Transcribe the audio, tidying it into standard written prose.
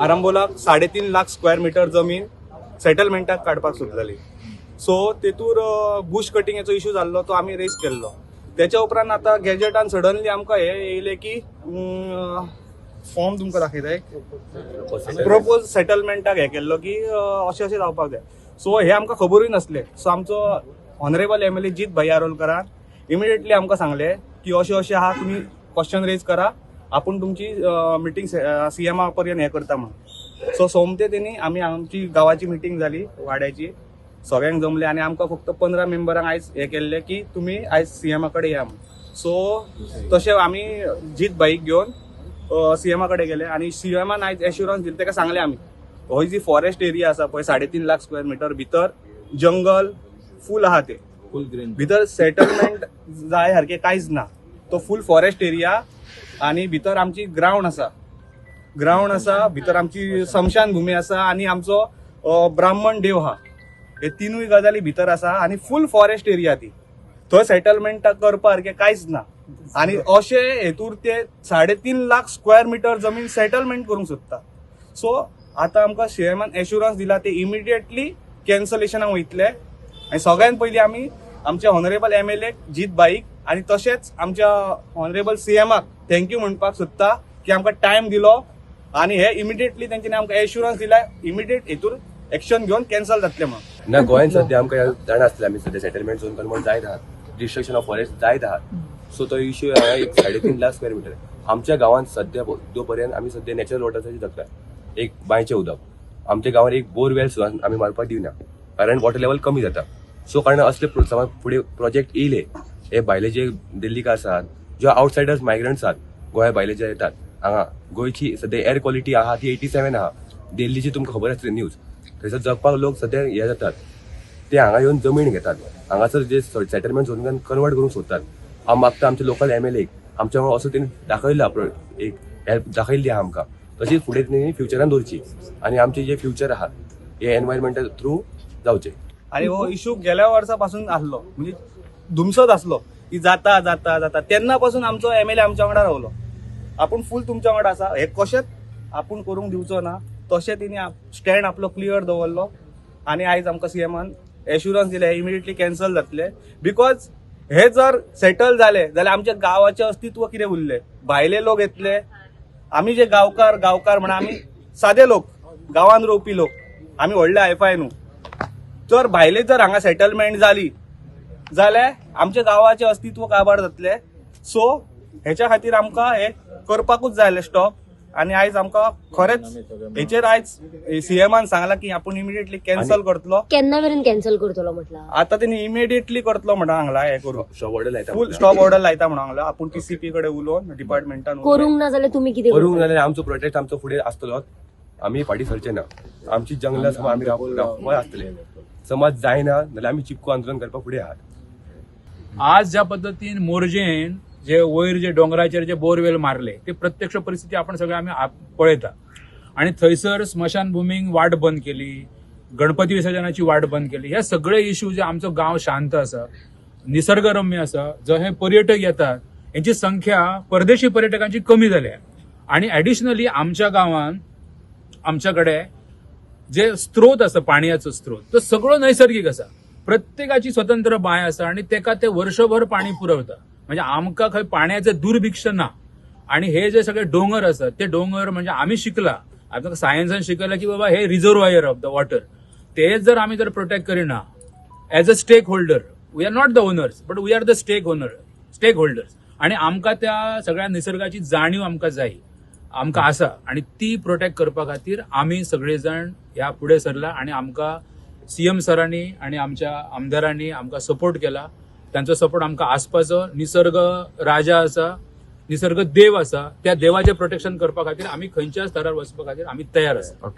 आरंभोला 3.5 lakh square metre जमीन सेटलमेंटाक काडपाक सुचलेली. So तेतूर Bush कटिंगेचो issue जाल्लो तो आमी रेज केल्लो. त्याच्या उपरांत आता गॅजेटान सडनली आमकां हे येयले की फॉर्म तुमकां दाखयताय प्रपोज सेटलमेंटाक हे केल्लो की अशें जावपाक जाय. सो हे आमकां खबरूय नासले. सो आमचो ऑनरेबल MLA जीत भाई आरोलकरान इमिडिएटली आमकां सांगले की अशें आहा, तुम्ही क्वेश्चन रेज करा, आपण तुमची मिटींग CM पर्यंत हे करता म्हणून. सो सोमते तेणी आमची गावाची मिटींग जाली वाड्याची, सगळ्यांक जमले आणि आमकां फक्त 15 मेंबरांक आयज हे केल्ले की तुम्ही आयज CM कडे या म्हणून. सो तशें आमी जीत भाईक घेवन CM कडे गेले आणि CMन आयज एश्युरन्स दिले. ताका सांगले आमी हो जी फॉरेस्ट एरिया आसा पळय 3.5 लाख स्क्वेअर मीटर भितर जंगल फूल आहा, ते फुल ग्रीन भितर सेटलमेंट जाय सारखे कांयच ना. तो फूल फॉरेस्ट एरिया आणि भितर आमची ग्राउंड आसा, भितर आमची स्मशान भूमी आसा आणि आमचो ब्राह्मण देव आहा. हे तिनूय गजाली भितर आसा आणि फुल फॉरेस्ट एरिया ती. थंय सेटलमेंट करपा सारखे कांयच ना आणि अशे हेतूर ते 3.5 लाख स्क्वेअर मीटर जमीन सेटलमेंट करूंक सोदता. सो आता आमकां CMन एश्युरन्स दिला ते इमिडिएटली कॅन्सलेशनाक वयतले. आणि सगळ्यात पयलीं आमी आमच्या ऑनरेबल MLA जीत भाईक आणि तशेंच आमच्या ऑनरेबल CMक थँक्यू म्हणपाक सोदता की आमकां टायम दिलो आणि हे इमिडिएटली तेंच्यांनी आमकां एश्युरन्स दिला इमिडिएट हेतूर एक्शन घेवन कॅन्सल जातले म्हणून. ना गोंयांत सध्या आमकां जाणा आसतलें आमी सध्या सेटलमेंट झोन कन्वर्ट जायत आहात, डिस्ट्रक्शन ऑफ फॉरेस्ट जायत आहात. सो तो इश्यू एक 3.5 लाख स्क्वेअर मीटर. आमच्या गांवांत सध्या जो पर्यंत आमी सध्या नॅचरल वॉटरची जगता, एक बांयचें उदक. आमच्या गांवांत एक बोरवेल सुद्दां आमी मारपाक दिवना, कारण वॉटर लेवल कमी जाता. सो कारण असले समज फुडें प्रोजेक्ट येयले, हे भायले जे दिल्लीक आसात, जे आउटसायडर्स मायग्रंट्स आहात, गोंया भायले जे येतात हांगा, गोंयची सध्या एअर क्वॉलिटी आहा ती 87 आहा. दिल्लीची तुमकां खबर आसतली न्यूज. थंयसर जगपाक लोक सध्या हे जातात, ते हांगा येवन जमीन घेतात, हांगासर जे सेटलमेंट झोन कन्वर्ट करूंक सोदतात. हांव मागता आमच्या लोकल MLA आमच्या वांगडा असो तेणी दाखयला, एक हेल्प दाखयल्ली आहा आमकां. तशीच फुडें तेणी फ्युचरान दवरची आणि आमचे जे फ्युचर आहा हे एनवायरमेंटल थ्रू जावचे. आणि हो इश्यू गेल्या वर्सापासून आसलो, म्हणजे धुमसत आसलो की जाता जाता जाता. तेन्ना पासून आमचो MLA आमच्या वांगडा रावलो. आपण फुल तुमच्या वांगडा आसा, हे कशेंच आपण करूंक दिवचो ना. तशें तिने स्टँड आपलो क्लियर दवरलो आणि आयज आमकां CMन एश्युरन्स दिले इमिडिएटली कॅन्सल जातले. बिकॉज हे जर सेटल जाले जाल्यार आमच्या गावाचे अस्तित्व कितें उरले. भायले लोक येतले, आमी जे गांवकार म्हणा, आमी सादे लोक, गांवांत रोवपी लोक, आमी व्हडले हायफाय न्हू. जर भायले जर हांगा सेटलमेंट जाली जाल्यार आमच्या गावाचे अस्तित्व काबार जातले. सो हेच्या खातीर आमकां हे करपाकूच जाय स्टॉप. आणि आयज आमकां खरेंच हेचेर आयज CMन सांगला की आपण इमिडिएटली कॅन्सल करतलो. केन्ना मेरेन कॅन्सल करतलो म्हटलं? आता तेणी इमिडिएटली करतलो म्हणून सांगला. हे करून स्टॉप ऑर्डर लायता, फुल स्टॉप ऑर्डर लायता म्हणून सांगला. आपण TCP कडे उलोवन डिपार्टमेंटान करूंक ना जाल्यार तुम्ही कितें करूंक जाल्यार आमचो प्रोटेक्ट आमचो फुडें आसतलो. आमी फाटीं सरचे ना. आमची जंगलां समज आमी रावपा आसतले. समज जायना जाल्यार आमी चिपको आंदोलन करपाक फुडें आहात. आज ज्या पद्धतीन मोरजेन जे वयर जे डोंगराचेर जे बोरवेल मारले, ते प्रत्यक्ष परिस्थिती आपण सगळे आम्ही पळयता. आणि थंयसर स्मशानभूमीक वाट बंद केली, गणपती विसर्जनाची वाट बंद केली. हे सगळे इश्यू जे आमचो गांव शांत आसा, निसर्गरम्य आसा, जो हे पर्यटक येतात यांची संख्या परदेशी पर्यटकांची कमी जाली आहे. आणि ऍडिशनली आमच्या गांवांत आमच्याकडे जे स्त्रोत आसा, पाणयाचो स्त्रोत, तो सगळो नैसर्गिक आसा. प्रत्येकाची स्वतंत्र बांय आसा आणि तेका ते वर्षभर पाणी पुरवता. म्हणजे आमकां खंय पाण्याचें दुर्भिक्ष ना. आणि हे जे सगळे डोंगर असतात, ते डोंगर म्हणजे आम्ही शिकला, आमकां सायन्सान शिकयला की बाबा हे रिझर्वायर ऑफ द वॉटर. ते जर आम्ही जर प्रोटेक्ट करिना as a stakeholder, we are not the owners but we are the stakeholders. आणि आमकां त्या सगळ्या निसर्गाची जाणीव आमकां जाय, आमकां आसा. आणि ती प्रोटेक्ट करपा खातीर आमी सगळे जण ह्या फुडें सरला. आणि आमकां CM सरांनी आणि आमच्या आमदारांनी आमकां सपोर्ट केला. त्यांचा सपोर्ट आमकां आसपाचो. निसर्ग राजा आसा, निसर्ग देव आसा, त्या देवाचे प्रोटेक्शन करपा खातीर आमी खंयच्या स्तरार वचपा खातीर आमी तयार आसा.